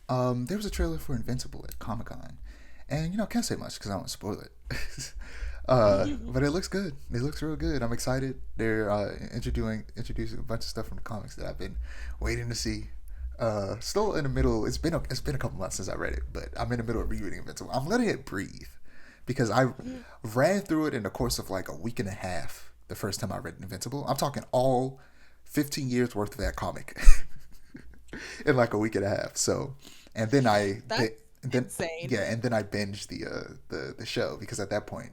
There was a trailer for Invincible at Comic Con, and I can't say much because I don't want to spoil it. But it looks good. It looks real good. I'm excited. They're introducing a bunch of stuff from the comics that I've been waiting to see. Still in the middle. It's been a couple months since I read it, but I'm in the middle of rereading Invincible. I'm letting it breathe because I ran through it in the course of like a week and a half. The first time I read Invincible, I'm talking all 15 years worth of that comic in like a week and a half. So, and then That's then insane. yeah, and then I binged the show because at that point,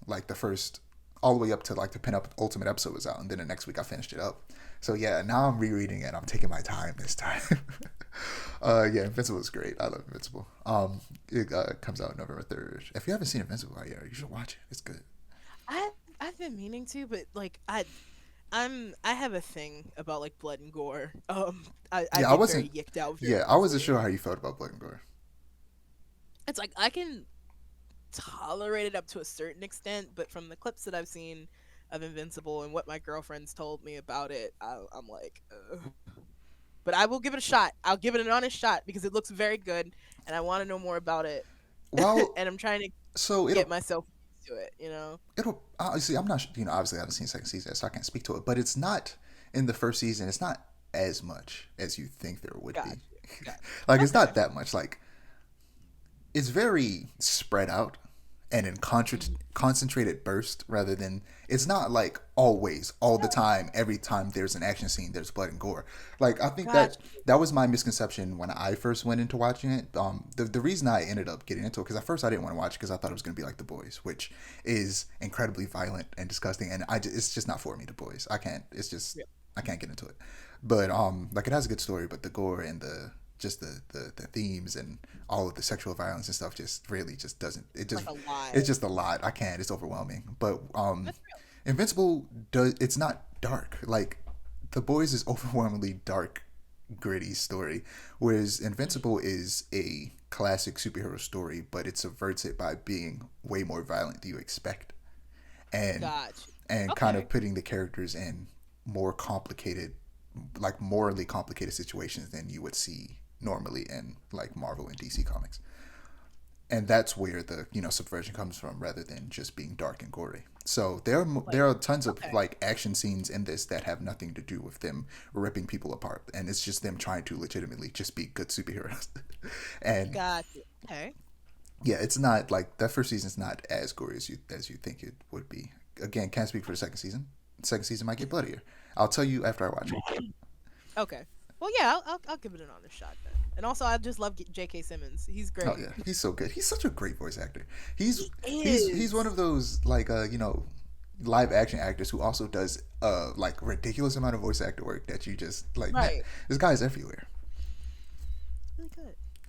like the first all the way up to like the pin up ultimate episode was out, and then the next week I finished it up. So yeah, now I'm rereading it. I'm taking my time this time. Yeah, Invincible is great. I love Invincible. It comes out November 3rd. If you haven't seen Invincible, yeah, you should watch it. It's good. I I've been meaning to, but like I have a thing about like blood and gore. I Yeah, I get wasn't. very yicked out very Yeah, I wasn't easily. sure how you felt about Blood and Gore. It's like I can tolerate it up to a certain extent, but from the clips that I've seen of Invincible and what my girlfriends told me about it, I'm like, ugh. But I will give it a shot. I'll give it an honest shot because it looks very good, and I want to know more about it. Well, And I'm trying to so get myself used to it. it'll obviously I'm not obviously I haven't seen the second season, so I can't speak to it. But it's not in the first season. It's not as much as you think there would be. Gotcha. Gotcha. Like it's Okay. not that much. Like it's very spread out and in Mhm. concentrated burst rather than it's not like always all the time every time there's an action scene there's blood and gore. Like I think Gotcha. that was my misconception when I first went into watching it. The reason I ended up getting into it because at first I didn't want to watch it because I thought it was going to be like The Boys, which is incredibly violent and disgusting, and it's just not for me. The Boys, I can't. It's just Yeah. I can't get into it. But like it has a good story, but the gore and the just the themes and all of the sexual violence and stuff just really just doesn't it Like just a lot. it's just a lot. I can't. It's overwhelming. But That's real. Invincible does it's not dark. Like The Boys is overwhelmingly dark, gritty story, whereas Mhm. Invincible is a classic superhero story, but it subverts it by being way more violent than you expect, and Gotcha. kind Okay. of putting the characters in more complicated, like morally complicated situations than you would see normally in like Marvel and DC comics. And that's where the subversion comes from, rather than just being dark and gory. So Like there are tons of okay. like action scenes in this that have nothing to do with them ripping people apart, and it's just them trying to legitimately just be good superheroes. And Gotcha. Okay. yeah, it's not like that first season's not as gory as you think it would be. Again, can't speak for the second season. The second season might get bloodier. I'll tell you after I watch it. Okay. Well, yeah, I'll give it an honest shot then. And also, I just love J.K. Simmons. He's Oh great. yeah, he's so good. He's such a great voice actor. He He's one is. of those like live action actors who also does like ridiculous amount of voice actor work that you just like man, Right. this guy's everywhere. Really good.